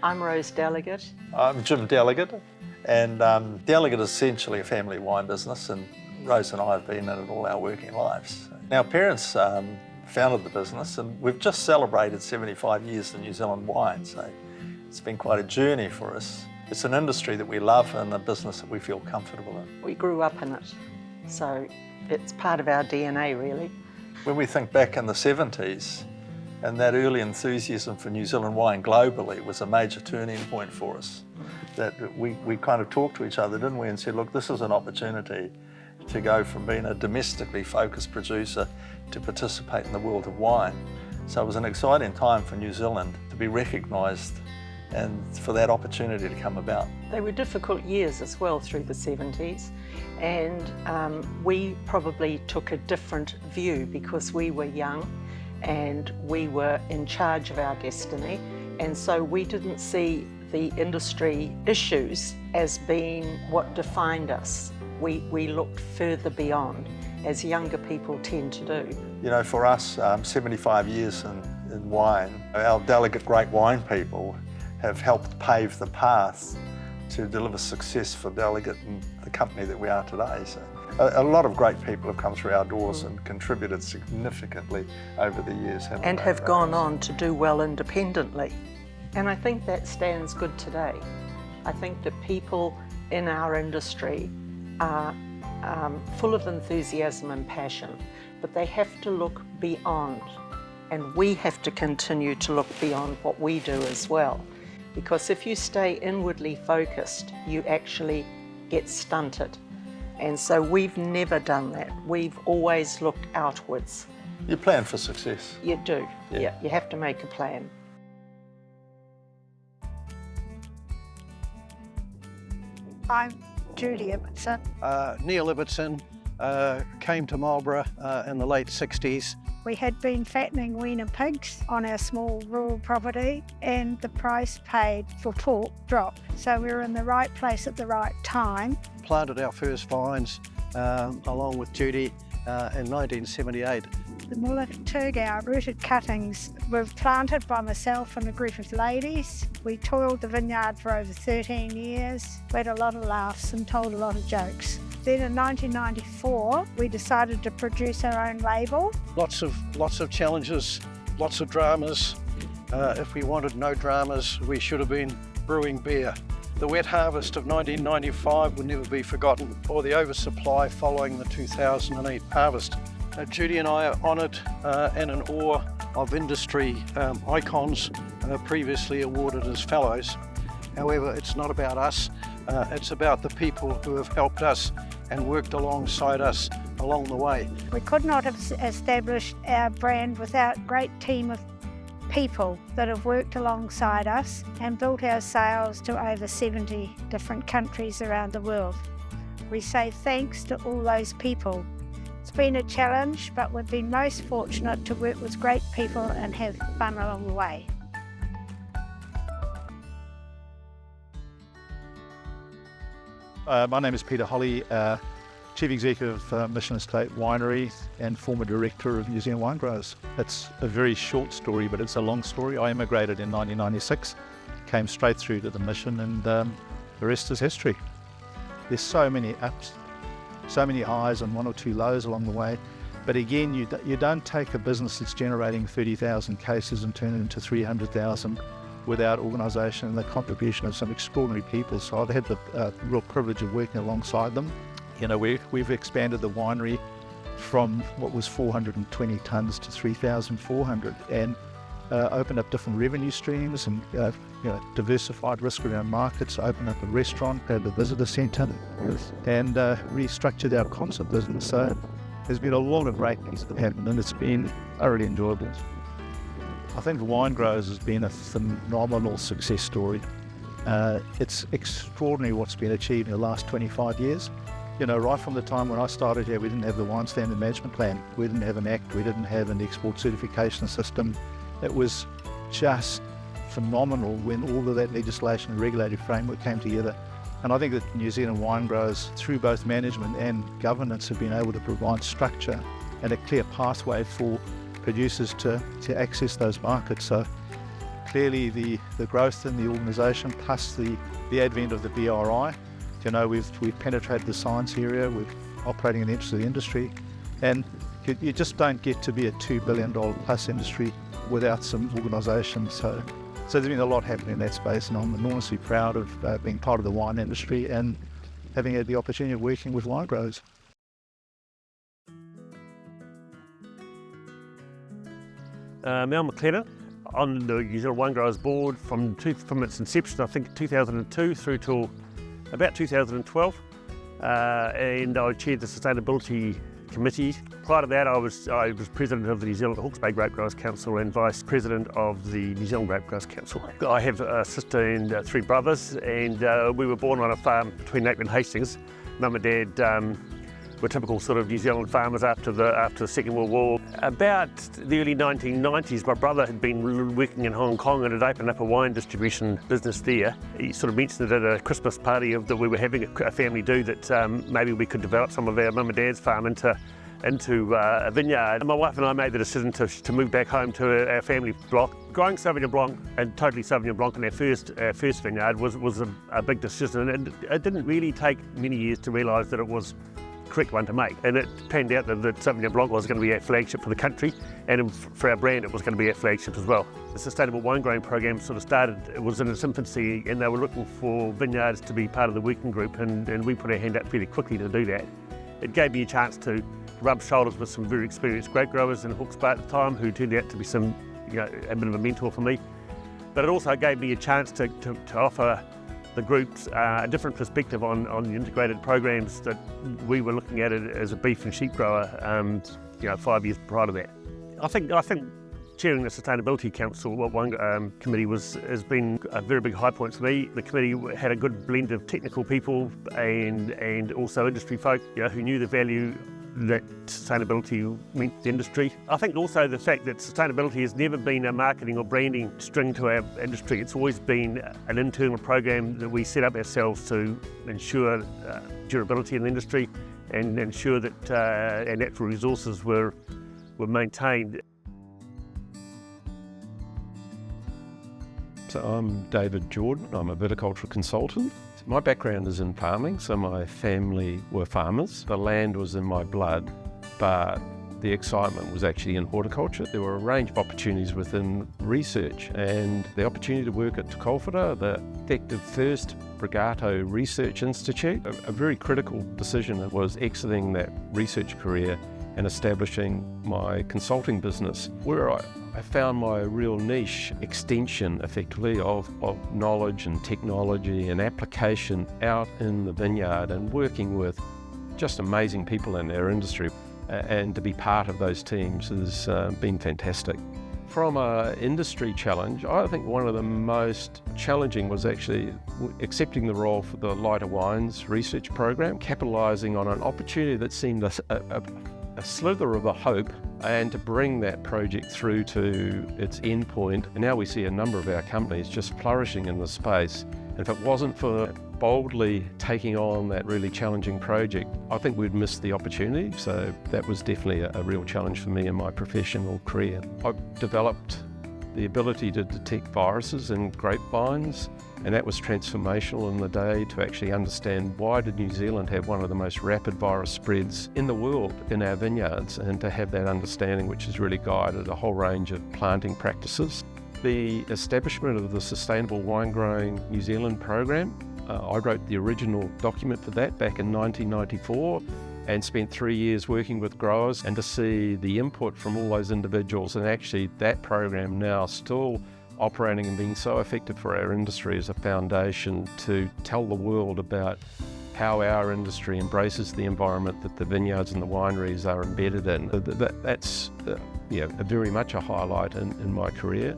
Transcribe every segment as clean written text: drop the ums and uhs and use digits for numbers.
I'm Rose Delegate. I'm Jim Delegate, and Delegate is essentially a family wine business, and Rose and I have been in it all our working lives. Our parents founded the business, and we've just celebrated 75 years of New Zealand wine, so it's been quite a journey for us. It's an industry that we love and a business that we feel comfortable in. We grew up in it, so it's part of our DNA really. When we think back in the 70s, and that early enthusiasm for New Zealand wine globally was a major turning point for us. That we kind of talked to each other, didn't we, and said, look, this is an opportunity to go from being a domestically focused producer to participate in the world of wine. So it was an exciting time for New Zealand to be recognised and for that opportunity to come about. They were difficult years as well through the 70s, and we probably took a different view because we were young and we were in charge of our destiny, and so we didn't see the industry issues as being what defined us. We looked further beyond, as younger people tend to do. You know, for us, 75 years in wine, our Delegate great wine people have helped pave the path to deliver success for Delegate and the company that we are today. So a lot of great people have come through our doors and contributed significantly over the years. And have gone on to do well independently. And I think that stands good today. I think that people in our industry are full of enthusiasm and passion, but they have to look beyond. And we have to continue to look beyond what we do as well. Because if you stay inwardly focused, you actually get stunted. And so we've never done that. We've always looked outwards. You plan for success. You do, yeah. You have to make a plan. I'm Judy Ibbotson. Neil Ibbotson came to Marlborough in the late 60s. We had been fattening weaner pigs on our small rural property, and the price paid for pork dropped. So we were in the right place at the right time. Planted our first vines along with Judy in 1978. The Mullaturgau rooted cuttings were planted by myself and a group of ladies. We toiled the vineyard for over 13 years. We had a lot of laughs and told a lot of jokes. Then in 1994, we decided to produce our own label. Lots of challenges, lots of dramas. If we wanted no dramas, we should have been brewing beer. The wet harvest of 1995 will never be forgotten, or the oversupply following the 2008 harvest. Judy and I are honoured and in awe of industry icons previously awarded as Fellows. However, it's not about us, it's about the people who have helped us and worked alongside us along the way. We could not have established our brand without a great team of people that have worked alongside us and built our sales to over 70 different countries around the world. We say thanks to all those people. It's been a challenge, but we've been most fortunate to work with great people and have fun along the way. My name is Peter Holly, Chief Executive of Mission Estate Winery and former Director of New Zealand Wine Growers. It's a very short story, but it's a long story. I immigrated in 1996, came straight through to the Mission, and the rest is history. There's so many ups, so many highs and one or two lows along the way. But again, you don't take a business that's generating 30,000 cases and turn it into 300,000 without organisation and the contribution of some extraordinary people. So I've had the real privilege of working alongside them. You know, we've expanded the winery from what was 420 tonnes to 3,400 and opened up different revenue streams and diversified risk around markets, opened up a restaurant, had a visitor centre, and restructured our concert business. So there's been a lot of great things that have happened, and it's been thoroughly enjoyable. I think Wine Growers has been a phenomenal success story. It's extraordinary what's been achieved in the last 25 years. You know, right from the time when I started here, we didn't have the Wine Standard Management Plan. We didn't have an Act. We didn't have an export certification system. It was just phenomenal when all of that legislation and regulatory framework came together. And I think that New Zealand wine growers, through both management and governance, have been able to provide structure and a clear pathway for producers to access those markets. So clearly the growth in the organisation plus the advent of the BRI. You know, we've penetrated the science area, we're operating in the interest of the industry, and you just don't get to be a $2 billion plus industry without some organisation. So there's been a lot happening in that space, and I'm enormously proud of being part of the wine industry and having had the opportunity of working with wine growers. Mel McLennan, on the New Zealand Wine Growers Board from its inception, I think 2002 through till about 2012, and I chaired the Sustainability Committee. Prior to that, I was president of the New Zealand Hawke's Bay Grape Growers Council and vice president of the New Zealand Grape Growers Council. I have a sister and 3 brothers, and we were born on a farm between Auckland and Hastings. Mum and Dad were typical sort of New Zealand farmers after the Second World War. About the early 1990s, my brother had been working in Hong Kong and had opened up a wine distribution business there. He sort of mentioned it at a Christmas party that we were having a family do, that maybe we could develop some of our mum and dad's farm into a vineyard. My wife and I made the decision to move back home to our family block. Growing Sauvignon Blanc and totally Sauvignon Blanc in our first vineyard was a big decision, and it didn't really take many years to realise that it was correct one to make, and it panned out that Sauvignon Blanc was going to be our flagship for the country, and for our brand it was going to be our flagship as well. The Sustainable Wine Growing Program sort of started, it was in its infancy, and they were looking for vineyards to be part of the working group, and we put our hand up fairly quickly to do that. It gave me a chance to rub shoulders with some very experienced grape growers in Hawke's Bay at the time, who turned out to be a bit of a mentor for me. But it also gave me a chance to offer the groups a different perspective on the integrated programs that we were looking at it as a beef and sheep grower 5 years prior to that. I think chairing the Sustainability Council Committee has been a very big high point for me. The committee had a good blend of technical people and also industry folk who knew the value that sustainability meant to the industry. I think also the fact that sustainability has never been a marketing or branding string to our industry. It's always been an internal program that we set up ourselves to ensure durability in the industry and ensure that our natural resources were maintained. So I'm David Jordan, I'm a viticultural consultant. My background is in farming, so my family were farmers. The land was in my blood, but the excitement was actually in horticulture. There were a range of opportunities within research, and the opportunity to work at Te Kōwhara, the effective first Brigato Research Institute. A very critical decision was exiting that research career and establishing my consulting business, where I found my real niche extension, effectively, of knowledge and technology and application out in the vineyard and working with just amazing people in our industry. And to be part of those teams has been fantastic. From an industry challenge, I think one of the most challenging was actually accepting the role for the Lighter Wines research program, capitalising on an opportunity that seemed a slither of a hope, and to bring that project through to its end point. And now we see a number of our companies just flourishing in the space. And if it wasn't for boldly taking on that really challenging project, I think we'd missed the opportunity. So that was definitely a real challenge for me in my professional career. I've developed the ability to detect viruses in grapevines, and that was transformational in the day to actually understand why did New Zealand have one of the most rapid virus spreads in the world in our vineyards, and to have that understanding which has really guided a whole range of planting practices. The establishment of the Sustainable Wine Growing New Zealand program, I wrote the original document for that back in 1994 and spent 3 years working with growers, and to see the input from all those individuals, and actually that program now still operating and being so effective for our industry as a foundation to tell the world about how our industry embraces the environment that the vineyards and the wineries are embedded in. That's very much a highlight in my career.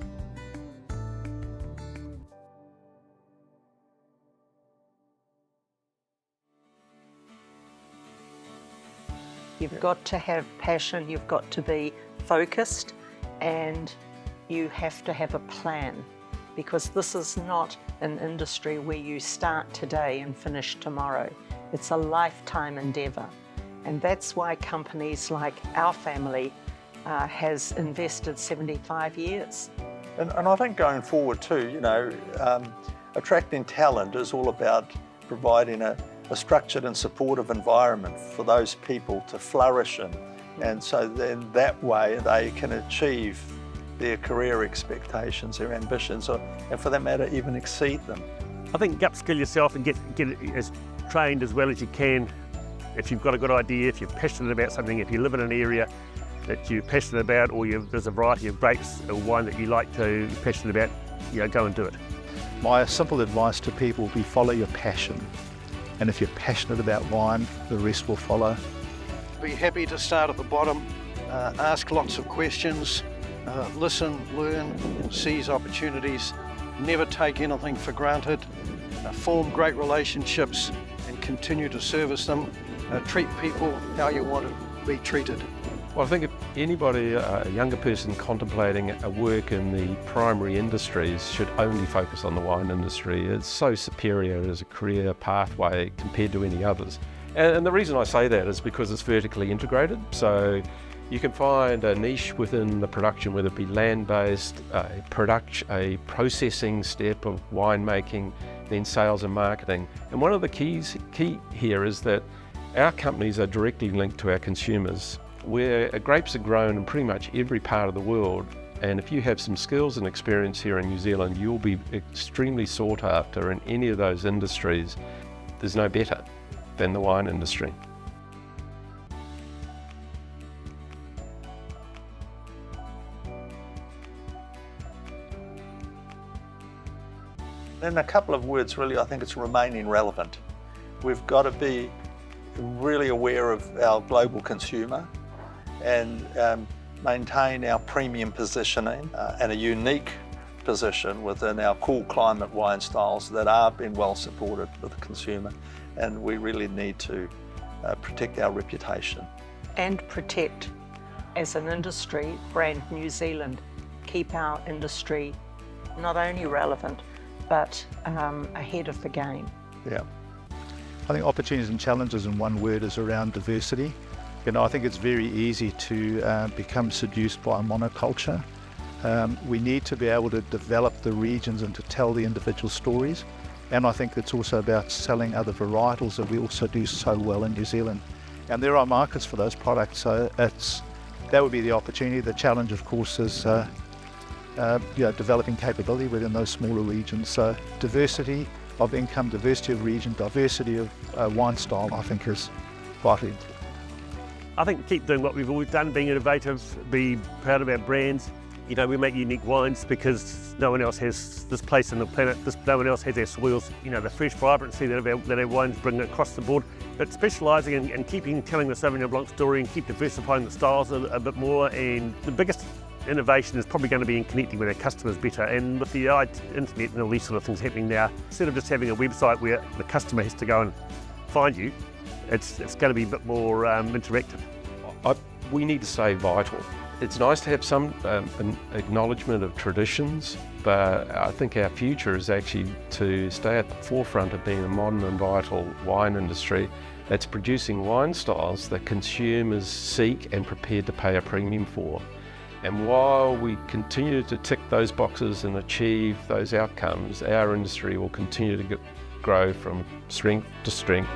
You've got to have passion, you've got to be focused, and you have to have a plan, because this is not an industry where you start today and finish tomorrow. It's a lifetime endeavour, and that's why companies like our family has invested 75 years. And I think going forward too, you know, attracting talent is all about providing a structured and supportive environment for those people to flourish in. And so then that way they can achieve their career expectations, their ambitions, and for that matter, even exceed them. I think upskill yourself and get as trained as well as you can. If you've got a good idea, if you're passionate about something, if you live in an area that you're passionate about, or there's a variety of grapes or wine that you like to be passionate about, you know, go and do it. My simple advice to people will be follow your passion. And if you're passionate about wine, the rest will follow. Be happy to start at the bottom, ask lots of questions, listen, learn, seize opportunities, never take anything for granted, form great relationships and continue to service them, treat people how you want to be treated. Well, I think if anybody, a younger person contemplating a work in the primary industries, should only focus on the wine industry. It's so superior as a career pathway compared to any others. And the reason I say that is because it's vertically integrated. So you can find a niche within the production, whether it be land-based, a processing step of winemaking, then sales and marketing. And one of the key here is that our companies are directly linked to our consumers. Where grapes are grown in pretty much every part of the world, and if you have some skills and experience here in New Zealand, you'll be extremely sought after in any of those industries. There's no better than the wine industry. In a couple of words, really, I think it's remaining relevant. We've got to be really aware of our global consumer and maintain our premium positioning and a unique position within our cool climate wine styles that are being well supported with the consumer. And we really need to protect our reputation. And protect, as an industry, brand New Zealand, keep our industry not only relevant, but ahead of the game. Yeah. I think opportunities and challenges in one word is around diversity. You know, I think it's very easy to become seduced by a monoculture. We need to be able to develop the regions and to tell the individual stories. And I think it's also about selling other varietals that we also do so well in New Zealand. And there are markets for those products, so that would be the opportunity. The challenge, of course, is developing capability within those smaller regions. So diversity of income, diversity of region, diversity of wine style, I think is vitally important. I think keep doing what we've always done, being innovative, be proud of our brands. You know, we make unique wines because no one else has this place on the planet, no one else has our soils, you know, the fresh vibrancy that our wines bring across the board. But specialising and telling the Sauvignon Blanc story and keep diversifying the styles a bit more. And the biggest innovation is probably going to be in connecting with our customers better. And with the internet and all these sort of things happening now, instead of just having a website where the customer has to go and find you, it's going to be a bit more interactive. We need to stay vital. It's nice to have some an acknowledgement of traditions, but I think our future is actually to stay at the forefront of being a modern and vital wine industry that's producing wine styles that consumers seek and prepared to pay a premium for. And while we continue to tick those boxes and achieve those outcomes, our industry will continue to grow from strength to strength.